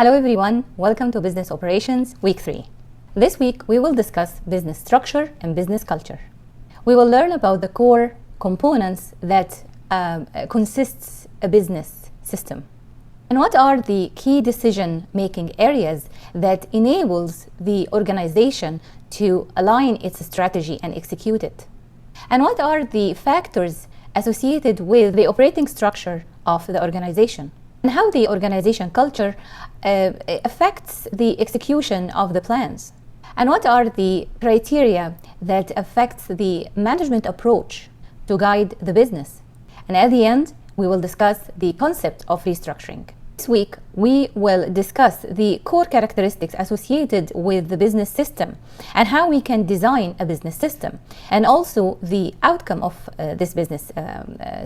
Hello everyone, welcome to Business Operations Week 3. This week we will discuss business structure and business culture. We will learn about the core components that consists a business system. And what are the key decision-making areas that enables the organization to align its strategy and execute it? And what are the factors associated with the operating structure of the organization? And how the organization culture affects the execution of the plans? And what are the criteria that affects the management approach to guide the business? And at the end, we will discuss the concept of restructuring. This week, we will discuss the core characteristics associated with the business system and how we can design a business system. And also the outcome of this business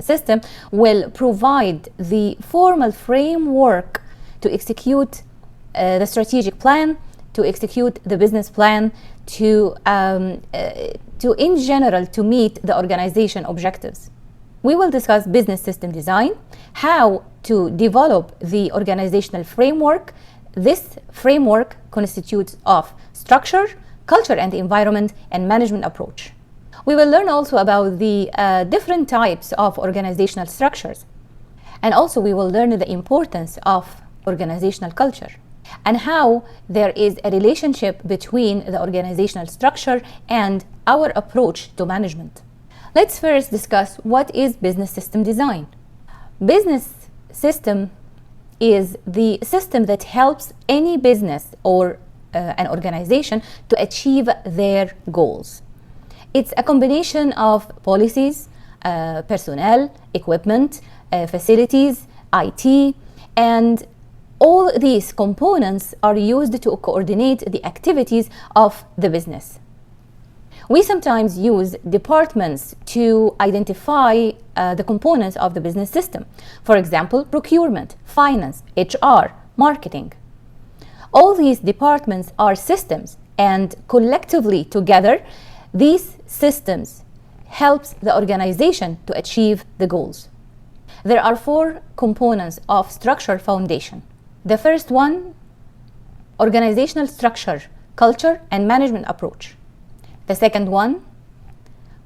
system will provide the formal framework to execute the strategic plan, to execute the business plan, to in general, to meet the organization objectives. We will discuss business system design, how to develop the organizational framework. This framework constitutes of structure, culture and environment, and management approach. We will learn also about the different types of organizational structures. And also we will learn the importance of organizational culture and how there is a relationship between the organizational structure and our approach to management. Let's first discuss what is business system design. Business system is the system that helps any business or an organization to achieve their goals. It's a combination of policies, personnel, equipment, facilities, IT, and all these components are used to coordinate the activities of the business. We sometimes use departments to identify the components of the business system. For example, procurement, finance, HR, marketing. All these departments are systems, and collectively together, these systems helps the organization to achieve the goals. There are 4 components of structure foundation. The first one, organizational structure, culture, and management approach. The second one,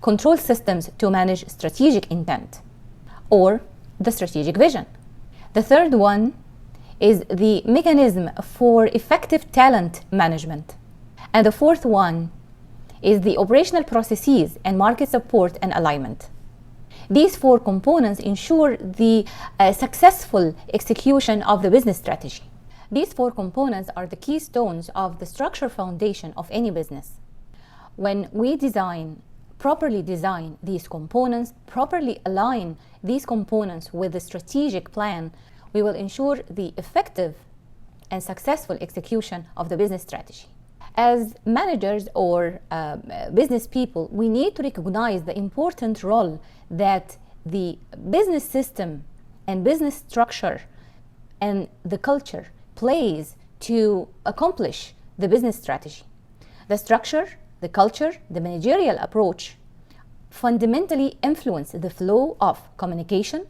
control systems to manage strategic intent, or the strategic vision. The third one is the mechanism for effective talent management. And the fourth one is the operational processes and market support and alignment. These 4 components ensure the successful execution of the business strategy. These 4 components are the keystones of the structure foundation of any business. When we properly design these components, properly align these components with the strategic plan, we will ensure the effective and successful execution of the business strategy. As managers or business people, we need to recognize the important role that the business system and business structure and the culture plays to accomplish the business strategy. The structure, the culture, the managerial approach fundamentally influence the flow of communication,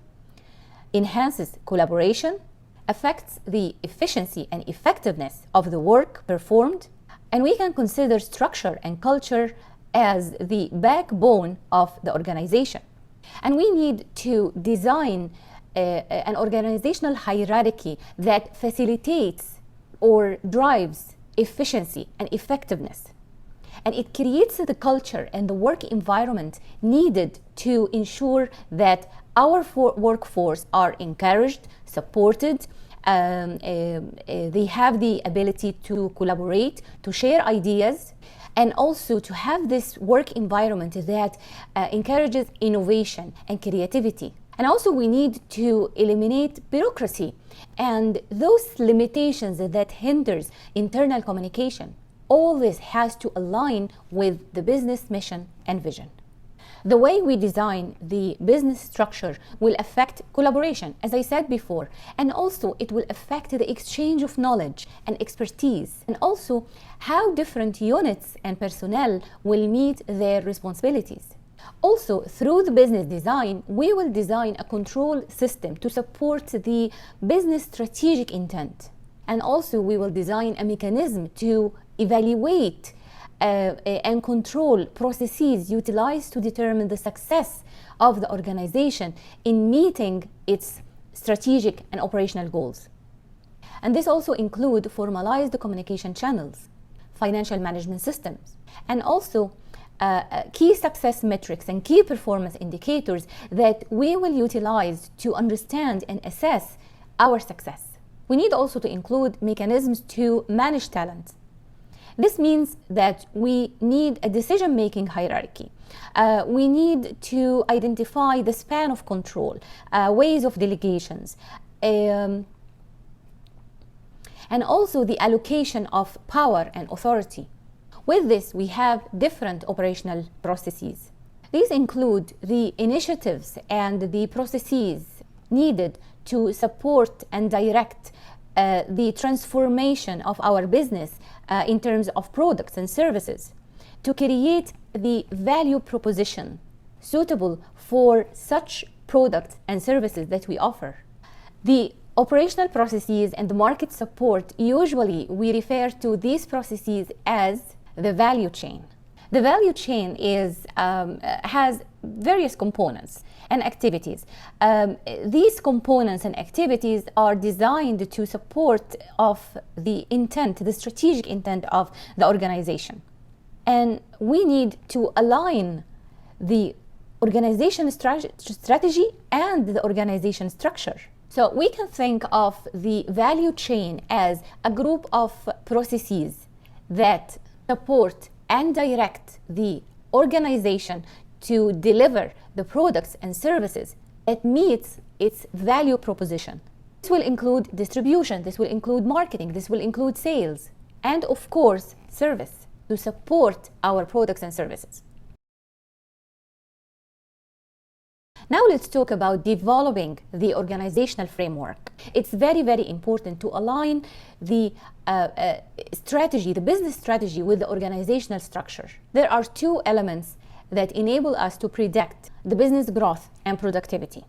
enhances collaboration, affects the efficiency and effectiveness of the work performed, and we can consider structure and culture as the backbone of the organization. And we need to design an organizational hierarchy that facilitates or drives efficiency and effectiveness. And it creates the culture and the work environment needed to ensure that our workforce are encouraged, supported, they have the ability to collaborate, to share ideas, and also to have this work environment that encourages innovation and creativity. And also we need to eliminate bureaucracy and those limitations that hinders internal communication. All this has to align with the business mission and vision. The way we design the business structure will affect collaboration, as I said before, and also it will affect the exchange of knowledge and expertise, and also how different units and personnel will meet their responsibilities. Also, through the business design, we will design a control system to support the business strategic intent. And also we will design a mechanism to evaluate and control processes utilized to determine the success of the organization in meeting its strategic and operational goals. And this also include formalized communication channels, financial management systems, and also key success metrics and key performance indicators that we will utilize to understand and assess our success. We need also to include mechanisms to manage talent. This means that we need a decision-making hierarchy. We need to identify the span of control, ways of delegations, and also the allocation of power and authority. With this, we have different operational processes. These include the initiatives and the processes needed to support and direct the transformation of our business in terms of products and services, to create the value proposition suitable for such products and services that we offer. The operational processes and the market support, usually we refer to these processes as the value chain. The value chain has various components and activities. These components and activities are designed to support of the intent, the strategic intent of the organization. And we need to align the organization strategy and the organization structure. So we can think of the value chain as a group of processes that support and direct the organization to deliver the products and services that meets its value proposition. This will include distribution, this will include marketing, this will include sales, and of course, service to support our products and services. Now let's talk about developing the organizational framework. It's very, very important to align the strategy, the business strategy, with the organizational structure. There are two elements that enable us to predict the business growth and productivity.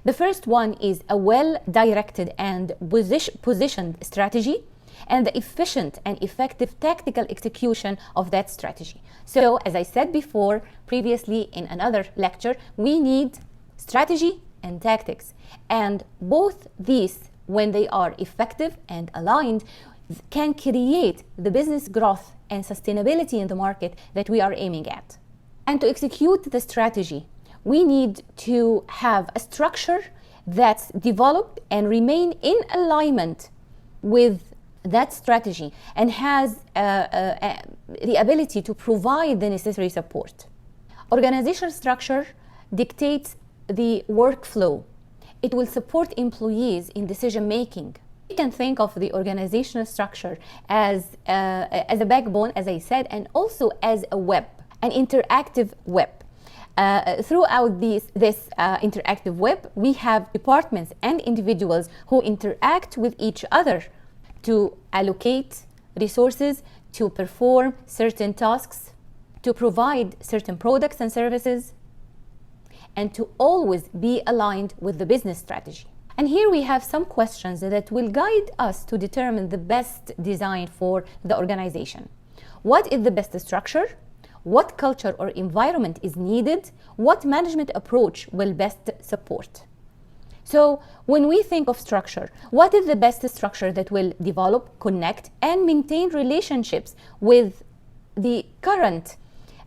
The first one is a well-directed and positioned strategy, and the efficient and effective tactical execution of that strategy. So, as I said before, previously in another lecture, we need strategy and tactics. And both these, when they are effective and aligned, can create the business growth and sustainability in the market that we are aiming at. And to execute the strategy, we need to have a structure that's developed and remain in alignment with that strategy and has the ability to provide the necessary support. Organizational structure dictates the workflow. It will support employees in decision making. You can think of the organizational structure as a backbone, as I said, and also as a web, an interactive web. Throughout this interactive web, we have departments and individuals who interact with each other to allocate resources, to perform certain tasks, to provide certain products and services, and to always be aligned with the business strategy. And here we have some questions that will guide us to determine the best design for the organization. What is the best structure? What culture or environment is needed? What management approach will best support? So when we think of structure, what is the best structure that will develop, connect, and maintain relationships with the current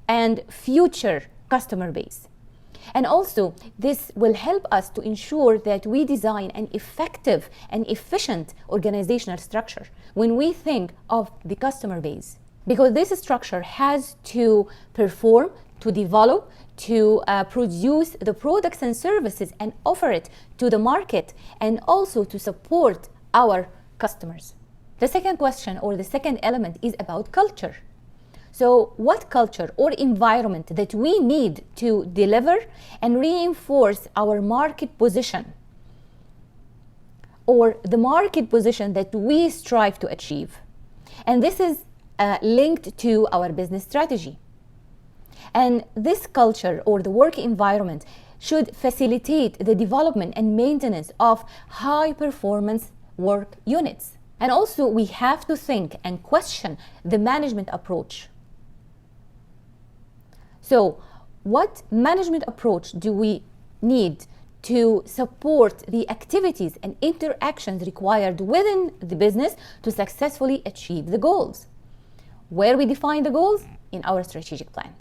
and future customer base? And also, this will help us to ensure that we design an effective and efficient organizational structure when we think of the customer base. Because this structure has to perform, to develop, to produce the products and services and offer it to the market, and also to support our customers. The second question, or the second element, is about culture. So what culture or environment that we need to deliver and reinforce our market position, or the market position that we strive to achieve. And this is linked to our business strategy. And this culture or the work environment should facilitate the development and maintenance of high performance work units. And also we have to think and question the management approach. So what management approach do we need to support the activities and interactions required within the business to successfully achieve the goals? Where we define the goals? In our strategic plan.